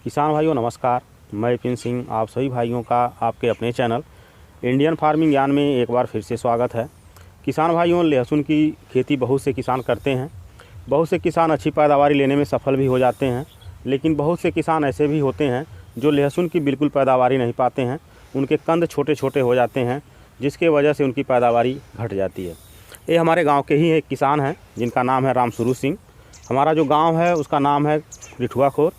किसान भाइयों नमस्कार, मैं विपिन सिंह आप सभी भाइयों का आपके अपने चैनल इंडियन फार्मिंग ज्ञान में एक बार फिर से स्वागत है। किसान भाइयों, लहसुन की खेती बहुत से किसान करते हैं। बहुत से किसान अच्छी पैदावारी लेने में सफल भी हो जाते हैं, लेकिन बहुत से किसान ऐसे भी होते हैं जो लहसुन की बिल्कुल पैदावारी नहीं पाते हैं। उनके कंद छोटे छोटे हो जाते हैं, जिसके वजह से उनकी पैदावारी घट जाती है। ये हमारे गाँव के ही एक किसान हैं जिनका नाम है रामसुरू सिंह। हमारा जो गाँव है उसका नाम है रिठुआखोर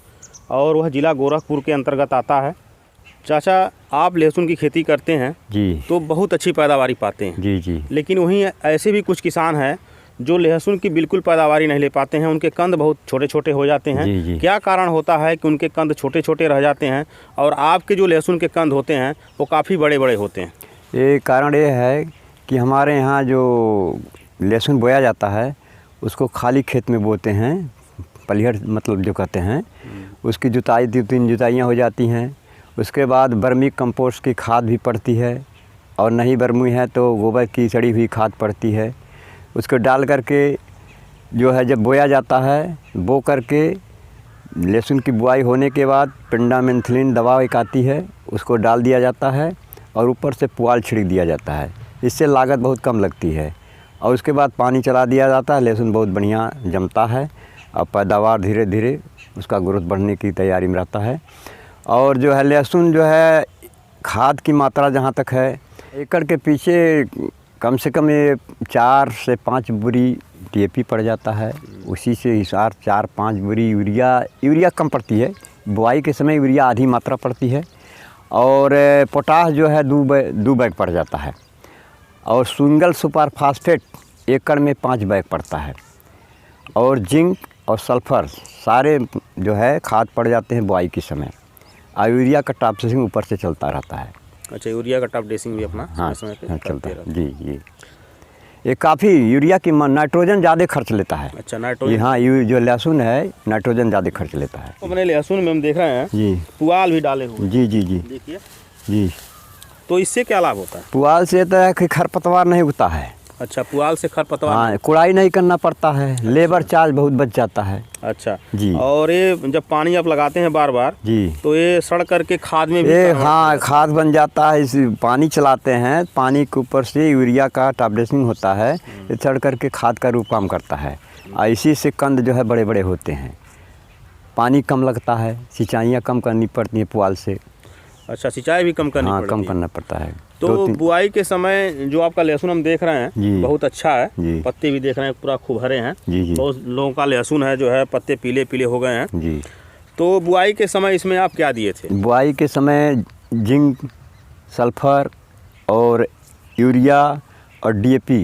और वह ज़िला गोरखपुर के अंतर्गत आता है। चाचा, आप लहसुन की खेती करते हैं जी, तो बहुत अच्छी पैदावारी पाते हैं जी, लेकिन वहीं ऐसे भी कुछ किसान हैं जो लहसुन की बिल्कुल पैदावारी नहीं ले पाते हैं। उनके कंद बहुत छोटे छोटे हो जाते हैं। जी। क्या कारण होता है कि उनके कंद छोटे छोटे रह जाते हैं और आपके जो लहसुन के कंद होते हैं वो काफ़ी बड़े बड़े होते हैं? ये कारण ये है कि हमारे यहाँ जो लहसुन बोया जाता है उसको खाली खेत में बोते हैं, पलिहर मतलब जो कहते हैं। उसकी जुताई 2-3 जुताइयाँ हो जाती हैं। उसके बाद वर्मी कंपोस्ट की खाद भी पड़ती है, और नहीं वर्मी है तो गोबर की सड़ी हुई खाद पड़ती है। उसको डाल करके जो है जब बोया जाता है, बो करके लहसुन की बुआई होने के बाद पेंडामेंथिलिन दवा एक आती है, उसको डाल दिया जाता है और ऊपर से पुआल छिड़क दिया जाता है। इससे लागत बहुत कम लगती है और उसके बाद पानी चला दिया जाता है। लहसुन बहुत बढ़िया जमता है और पैदावार धीरे धीरे उसका ग्रोथ बढ़ने की तैयारी में रहता है। और जो है लहसुन जो है खाद की मात्रा जहाँ तक है, एकड़ के पीछे कम से कम ये 4 से 5 बोरी DAP पड़ जाता है। उसी से हिसाब 4-5 बोरी यूरिया कम पड़ती है। बुआई के समय यूरिया आधी मात्रा पड़ती है और पोटाश जो है 2 बैग पड़ जाता है। और सिंगल सुपर फास्फेट एकड़ में 5 बैग पड़ता है। और जिंक और सल्फ़र सारे जो है खाद पड़ जाते हैं बुआई के समय। और यूरिया का टॉप ड्रेसिंग ऊपर से चलता रहता है। अच्छा, यूरिया का टॉप ड्रेसिंग भी अपना समय पे चलता है। जी। ये काफ़ी यूरिया की नाइट्रोजन ज़्यादा खर्च लेता है। अच्छा, नाइट्रोजन। हाँ, जो लहसुन है नाइट्रोजन ज़्यादा खर्च लेता है। अपने लहसुन में हम देख रहे हैं जी, पुआल भी डाले हुए। जी, देखिए जी। तो इससे क्या लाभ होता है? पुआल से तो है कि खरपतवार नहीं उगता है। अच्छा, पुआल से खरपतवार। हाँ, कुड़ाई नहीं करना पड़ता है। लेबर चार्ज बहुत बच जाता है। अच्छा जी। और ये जब पानी आप लगाते हैं बार बार जी, तो ये सड़ करके खाद में भी ये हाँ खाद बन जाता है। इस पानी चलाते हैं, पानी के ऊपर से यूरिया का टॉप ड्रेसिंग होता है, ये सड़ करके खाद का रूप काम करता है। और इसी से कंद जो है बड़े बड़े होते हैं। पानी कम लगता है, सिंचाइयाँ कम करनी पड़ती हैं पुआल से। अच्छा, सिंचाई भी कम करनी पड़ती है। कम करना पड़ता है। तो बुआई के समय जो आपका लहसुन हम देख रहे हैं बहुत अच्छा है। पत्ते भी देख रहे हैं पूरा खूब हरे हैं। बहुत लोगों का लहसुन है जो है पत्ते पीले पीले हो गए हैं। जी। तो बुआई के समय इसमें आप क्या दिए थे? बुआई के समय जिंक, सल्फ़र और यूरिया और DAP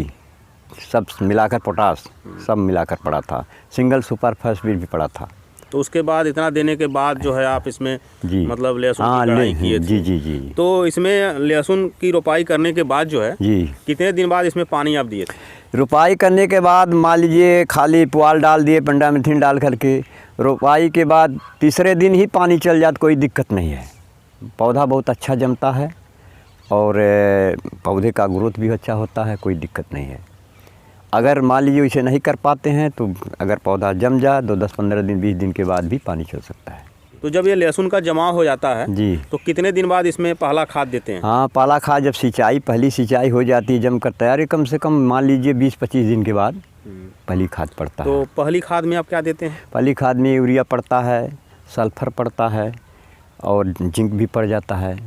सब मिलाकर, पोटाश सब मिलाकर पड़ा था। सिंगल सुपर फास्फेट भी पड़ा था। तो उसके बाद इतना देने के बाद जो है आप इसमें मतलब लहसुन की कटाई किए थे। जी। तो इसमें लहसुन की रोपाई करने के बाद जो है कितने दिन बाद इसमें पानी आप दिए थे? रोपाई करने के बाद मान लीजिए खाली पुआल डाल दिए, पेंडामेथिलिन डाल करके। रोपाई के बाद तीसरे दिन ही पानी चल जाता, कोई दिक्कत नहीं है। पौधा बहुत अच्छा जमता है और पौधे का ग्रोथ भी अच्छा होता है, कोई दिक्कत नहीं है। अगर मान लीजिए इसे नहीं कर पाते हैं तो अगर पौधा जम जाए तो 10-15 दिन 20 दिन के बाद भी पानी चल सकता है। तो जब ये लहसुन का जमाव हो जाता है जी, तो कितने दिन बाद इसमें पहला खाद देते हैं? हाँ, पहला खाद जब पहली सिंचाई हो जाती है, जमकर तैयारी, कम से कम मान लीजिए 20-25 दिन के बाद पहली खाद पड़ता है। तो पहली खाद में आप क्या देते हैं? पहली खाद में यूरिया पड़ता है, सल्फ़र पड़ता है और जिंक भी पड़ जाता है।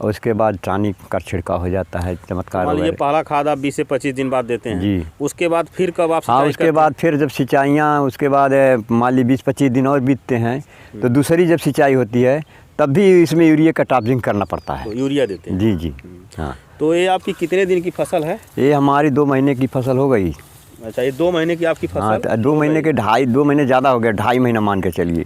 और उसके बाद टानिक का छिड़काव हो जाता है, चमत्कार। मान लीजिए पहला खाद आप 20 से 25 दिन बाद देते हैं। जी। उसके बाद फिर कब आप हाँ, उसके बाद फिर जब सिंचाइयाँ, उसके बाद मान ली 20-25 दिन और बीतते हैं तो दूसरी जब सिंचाई होती है तब भी इसमें यूरिया का टॉपिंग करना पड़ता है। तो यूरिया देते हैं? जी। हाँ। तो ये आपकी कितने दिन की फसल है? ये हमारी 2 महीने की फसल हो गई। अच्छा, ये 2 महीने की आपकी फसल? हाँ, 2 महीने के 2 महीने ज़्यादा हो गया, 2.5 महीना मान के चलिए।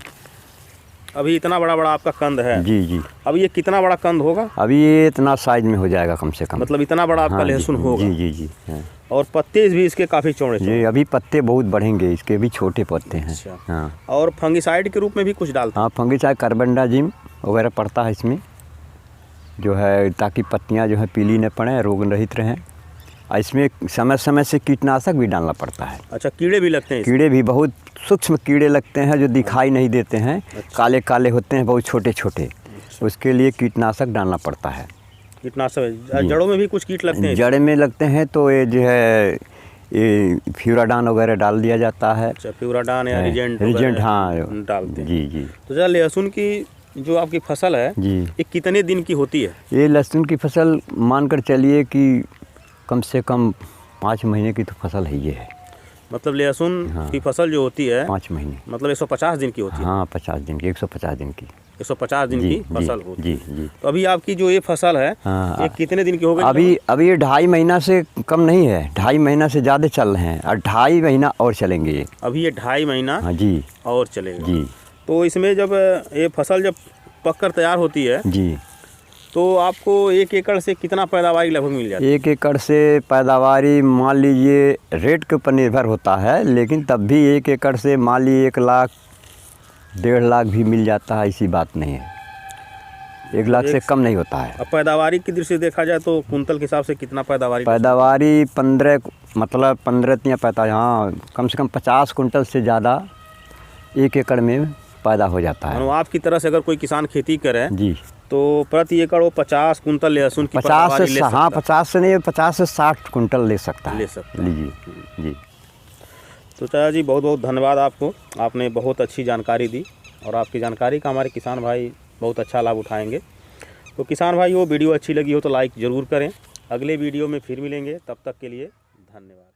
अभी इतना बड़ा आपका कंद है? जी। अब ये कितना बड़ा कंद होगा? अभी ये इतना साइज में हो जाएगा कम से कम। मतलब इतना बड़ा आपका लहसुन होगा? जी। हाँ। और पत्ते भी इसके काफ़ी चौड़े? जी, अभी पत्ते बहुत बढ़ेंगे, इसके भी छोटे पत्ते हैं। अच्छा। हाँ। और फंगिसाइड के रूप में भी कुछ डालते हैं? हाँ, फंगिसाइड कार्बेंडाजिम वगैरह पड़ता है इसमें, जो है ताकि पत्तियाँ जो है पीली न पड़ें, रोग रहित रहें। और इसमें समय समय से कीटनाशक भी डालना पड़ता है। अच्छा, कीड़े भी लगते हैं इसमें? कीड़े भी बहुत सूक्ष्म कीड़े लगते हैं जो दिखाई नहीं देते हैं। अच्छा। काले काले होते हैं, बहुत छोटे छोटे। उसके लिए कीटनाशक डालना पड़ता है। कीटनाशक जड़ों में भी कुछ कीट लगते हैं? जड़ में लगते हैं तो ये जो है ये फ्यूराडान वगैरह डाल दिया जाता है। अच्छा, फ्यूराडान या रिजेंट हाँ डालते हैं। जी जी। तो जरा लहसुन की जो आपकी फसल है जी, ये कितने दिन की होती है? ये लहसुन की फसल मानकर चलिए कि कम से कम 5 महीने की तो फसल है ये है। मतलब लहसुन की फसल जो होती है 5 महीने, मतलब 150 दिन की होती है? हाँ 50 दिन की, 150 दिन की। 150 दिन जी, की फसल होती जी है। जी। तो अभी आपकी जो ये फसल है हाँ, ये कितने दिन की हो गई? अभी ये 2.5 महीना से कम नहीं है, 2.5 महीना से ज़्यादा चल रहे हैं और 2.5 महीना और चलेंगे ये। अभी ये 2.5 महीना हाँ जी और चलेगा जी तो इसमें जब ये फसल जब पककर तैयार होती है जी। तो आपको 1 एकड़ से कितना पैदावारी लगभग मिल जाती है? 1 एकड़ से पैदावारी मान लीजिए रेट के ऊपर निर्भर होता है, लेकिन तब भी 1 एकड़ से मान लीजिए 1 लाख 1.5 लाख भी मिल जाता है, ऐसी बात नहीं है। 1 लाख से कम नहीं होता है। अब पैदावारी की दृष्टि से देखा जाए तो कुंतल के हिसाब से कितना पैदावारी? 15 मतलब 15 या 50, हाँ कम से कम 50 कुंटल से ज़्यादा 1 एकड़ में पैदा हो जाता है। आपकी तरह से अगर कोई किसान खेती करे जी तो प्रति एकड़ वो 50 कुंतल लहसुन की 50 ले से, सकता हाँ 50 से नहीं, 50 से 60 कुंटल ले सकता है। ले सकता है। लीजिए जी। तो चाचा जी बहुत बहुत धन्यवाद आपको, आपने बहुत अच्छी जानकारी दी और आपकी जानकारी का हमारे किसान भाई बहुत अच्छा लाभ उठाएंगे। तो किसान भाई वो वीडियो अच्छी लगी हो तो लाइक ज़रूर करें। अगले वीडियो में फिर मिलेंगे, तब तक के लिए धन्यवाद।